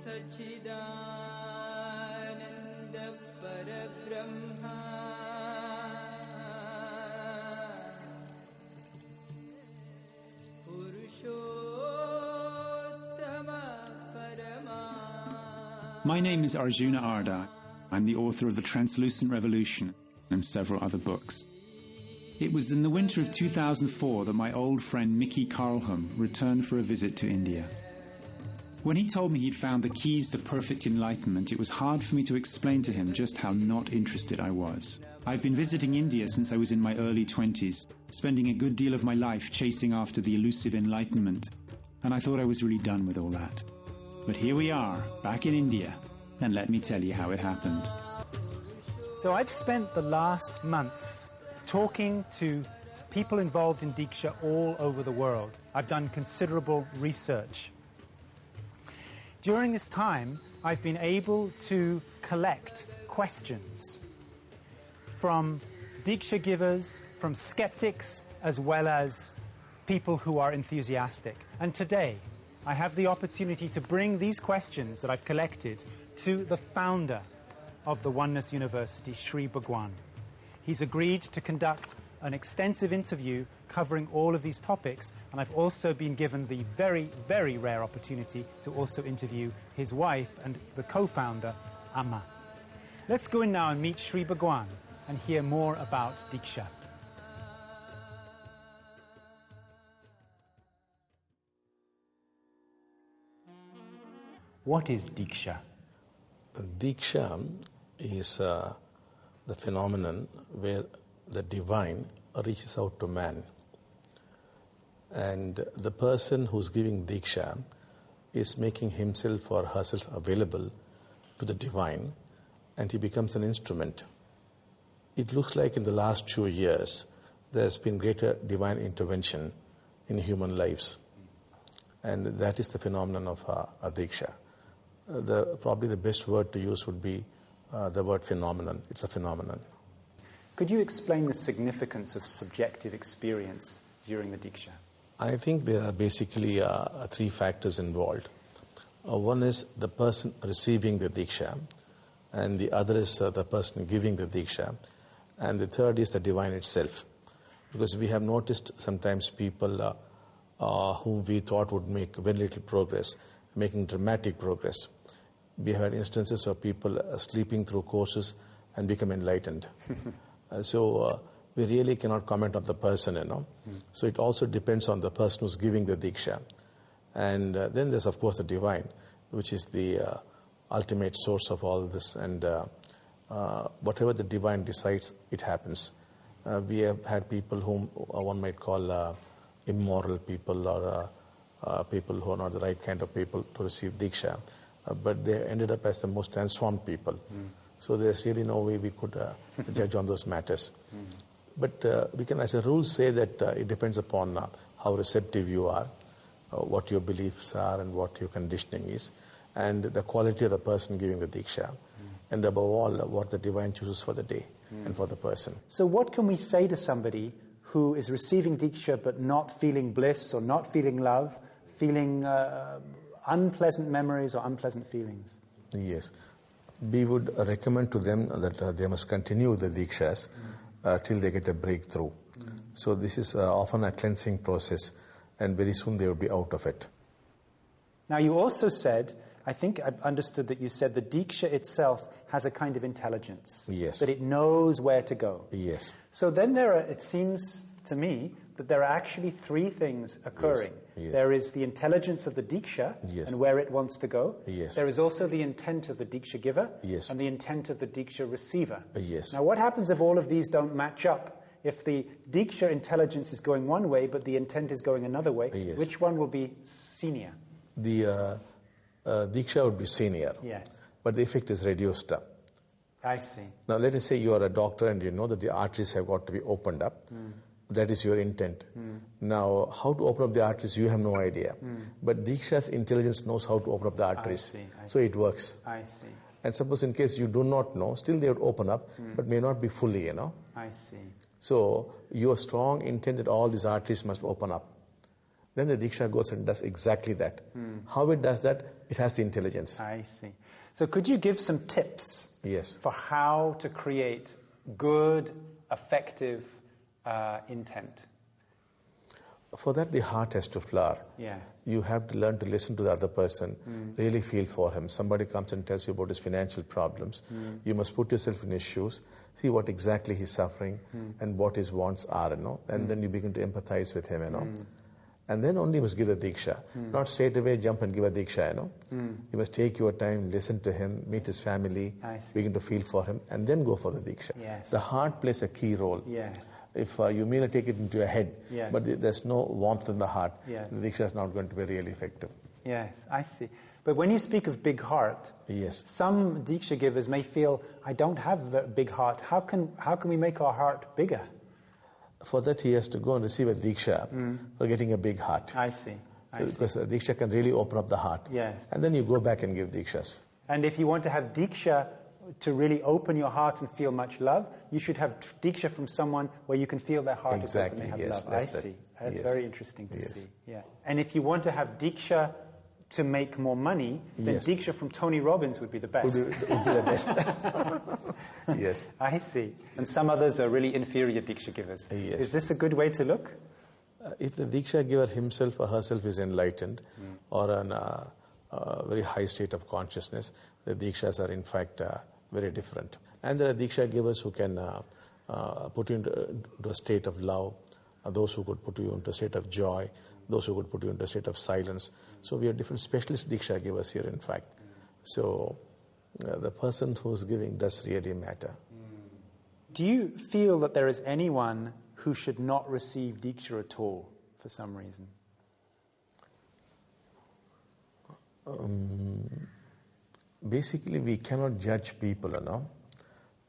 Sachidananda Parabrahma Purushottama Parama. My name is Arjuna Ardagh. I'm the author of The Translucent Revolution and several other books. It was in the winter of 2004 that my old friend Mickey Carlham returned for a visit to India. When he told me he'd found the keys to perfect enlightenment, it was hard for me to explain to him just how not interested I was. I've been visiting India since I was in my early 20s, spending a good deal of my life chasing after the elusive enlightenment, and I thought I was really done with all that. But here we are, back in India, and let me tell you how it happened. So I've spent the last months talking to people involved in Deeksha all over the world. I've done considerable research. During this time, I've been able to collect questions from Deeksha givers, from skeptics, as well as people who are enthusiastic. And today, I have the opportunity to bring these questions that I've collected to the founder of the Oneness University, Sri Bhagavan. He's agreed to conduct an extensive interview covering all of these topics, and I've also been given the very, very rare opportunity to also interview his wife and the co-founder, Amma. Let's go in now and meet Sri Bhagavan and hear more about Deeksha. What is Deeksha? Deeksha is the phenomenon where the divine reaches out to man. And the person who's giving Deeksha is making himself or herself available to the divine, and he becomes an instrument. It looks like in the last few years there's been greater divine intervention in human lives. And that is the phenomenon of Deeksha. Probably the best word to use would be the word phenomenon. It's a phenomenon. Could you explain the significance of subjective experience during the Deeksha? I think there are basically three factors involved. One is the person receiving the Deeksha, and the other is the person giving the Deeksha, and the third is the divine itself. Because we have noticed sometimes people whom we thought would make very little progress, making dramatic progress. We have had instances of people sleeping through courses and become enlightened. So we really cannot comment on the person, So it also depends on the person who's giving the Deeksha. And then there's, of course, the divine, which is the ultimate source of all this. And whatever the divine decides, it happens. We have had people whom one might call immoral people, or people who are not the right kind of people to receive Deeksha. But they ended up as the most transformed people. So there's really no way we could judge on those matters. But we can, as a rule, say that it depends upon how receptive you are, what your beliefs are, and what your conditioning is, and the quality of the person giving the Deeksha, and above all, what the divine chooses for the day and for the person. So what can we say to somebody who is receiving Deeksha but not feeling bliss or not feeling love, feeling unpleasant memories or unpleasant feelings? Yes. We would recommend to them that they must continue the Deekshas till they get a breakthrough. So this is often a cleansing process, and very soon they will be out of it. Now you also said, I think I've understood that you said the Deeksha itself has a kind of intelligence. Yes. That it knows where to go. Yes. So then it seems to me that there are actually three things occurring. Yes. There is the intelligence of the Deeksha and where it wants to go. Yes. There is also the intent of the Deeksha giver Yes. and the intent of the Deeksha receiver. Yes. Now what happens if all of these don't match up? If the Deeksha intelligence is going one way but the intent is going another way, Yes. which one will be senior? The Deeksha would be senior, Yes. but the effect is reduced up. I see. Now let us say you are a doctor and you know that the arteries have got to be opened up. That is your intent. Now, how to open up the arteries, you have no idea. But Deeksha's intelligence knows how to open up the arteries. I so it works. I see. And suppose in case you do not know, still they would open up, but may not be fully, I see. So your strong intent that all these arteries must open up. then the Deeksha goes and does exactly that. How it does that? It has the intelligence. I see. So could you give some tips Yes. for how to create good, effective intent? For that, the heart has to flower. Yeah. You have to learn to listen to the other person, really feel for him. Somebody comes and tells you about his financial problems. You must put yourself in his shoes, see what exactly he's suffering and what his wants are, and then you begin to empathize with him, And then only you must give the Deeksha. Not straight away jump and give a Deeksha, You must take your time, listen to him, meet his family, begin to feel for him, and then go for the Deeksha. Yes, the heart plays a key role. Yeah. If you merely take it into your head, Yes. but there's no warmth in the heart, Yes. the Deeksha is not going to be really effective. Yes, I see. But when you speak of big heart, Yes. some Deeksha givers may feel, I don't have a big heart. How can we make our heart bigger? For that, he has to go and receive a Deeksha for getting a big heart. I see. Because a Deeksha can really open up the heart. Yes. And then you go back and give Deekshas. And if you want to have Deeksha to really open your heart and feel much love, you should have Deeksha from someone where you can feel their heart Exactly, is open, they yes, have love. I that's see. it. That's Yes. very interesting to Yes. see. Yeah. And if you want to have Deeksha to make more money, then Yes. Deeksha from Tony Robbins would be the best. Would be the best. Yes. I see. And some others are really inferior Deeksha givers. Yes. Is this a good way to look? If the Deeksha giver himself or herself is enlightened or in a very high state of consciousness, the Deekshas are in fact very different. And there are Deeksha givers who can put you into a state of love, those who could put you into a state of joy, those who could put you into a state of silence. So we have different specialist Deeksha givers here, in fact. So the person who's giving does really matter. Do you feel that there is anyone who should not receive Deeksha at all for some reason? Basically, we cannot judge people,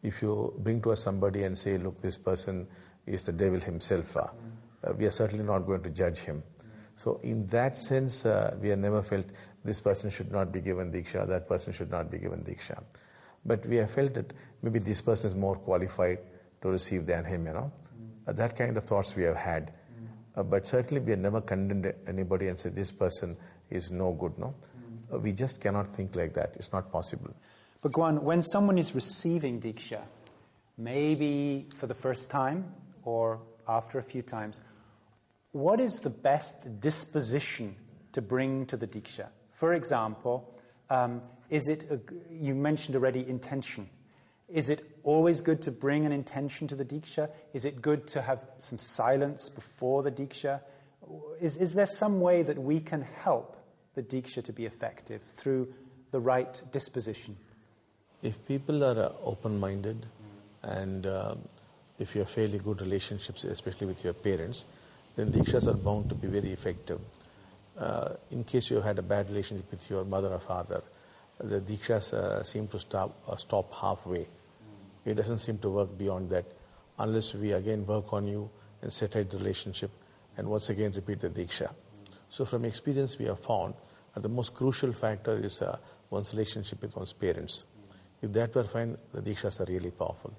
If you bring to us somebody and say, look, this person is the devil himself, we are certainly not going to judge him. So in that sense, we have never felt this person should not be given Deeksha, that person should not be given Deeksha. But we have felt that maybe this person is more qualified to receive than him, That kind of thoughts we have had. But certainly we have never condemned anybody and said this person is no good, We just cannot think like that. It's not possible. Bhagwan, when someone is receiving Deeksha, maybe for the first time or after a few times, what is the best disposition to bring to the Deeksha? For example, you mentioned already intention. Is it always good to bring an intention to the Deeksha? Is it good to have some silence before the Deeksha? Is there some way that we can help the Deeksha to be effective through the right disposition? If people are open-minded and if you have fairly good relationships, especially with your parents, then Deekshas are bound to be very effective. In case you had a bad relationship with your mother or father, the Deekshas seem to stop halfway. It doesn't seem to work beyond that unless we again work on you and set right the relationship and once again repeat the Deeksha. So from experience we have found that the most crucial factor is one's relationship with one's parents. If that were fine, the Deekshas are really powerful.